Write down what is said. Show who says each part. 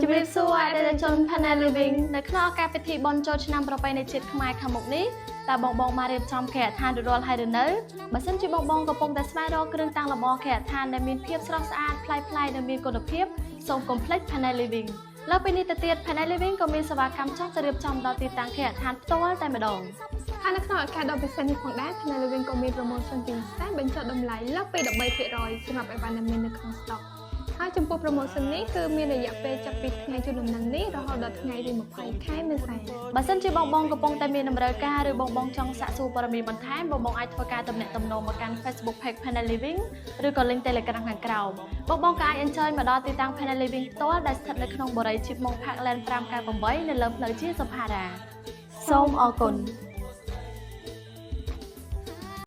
Speaker 1: ជំរាបសួរអតិថិជន Panel Living នៅក្នុងឱកាសពិធីបុណ្យចូលឆ្នាំប្រពៃណីជាតិខ្មែរខាងមុខនេះតើបងមករៀបចំគេហដ្ឋានរួចរាល់ហើយឬនៅបើសិនជាបងកំពុងតែស្វែងរកគ្រឿងតាំងលម្អគេហដ្ឋានដែលមានភាពស្រស់ស្អាតប្លែកៗនិងមានគុណភាពសូម Complex Panel Living លើពីនេះទៅទៀត Panel Living ក៏មានសេវាកម្មចុះទៅរៀបចំដល់ទីតាំងគេហដ្ឋានផ្ទាល់តែម្ដងហើយនៅក្នុងឱកាសដ៏ពិសេសនេះផងដែរ Panel Living ក៏មាន promotion ពិសេសបញ្ចុះតម្លៃលើសពី 13% សម្រាប់អីវ៉ាន់ដែលមាននៅក្នុង stock ហើយចំពោះ promotion នេះគឺមានរយៈពេលចាប់ពីថ្ងៃជូនដំណឹងនេះរហូតដល់ថ្ងៃទី20 ខែមេសាបើសិនជាបងកំពុងតែមានតម្រូវការឬបងចង់សាកសួរព័ត៌មានបន្ថែមបងអាចធ្វើការទំនាក់ទំនងមកកាន់ Facebook page Panel Living ឬក៏ link Telegram ខាងក្រោមបងក៏អាចអញ្ជើញមកដល់ទីតាំង Panel Living ផ្ទាល់ដែលស្ថិតនៅក្នុងបរិយា Chipmunk Parkland 598នៅលើផ្លូវជាសុផារ៉ាសូមអរគុណ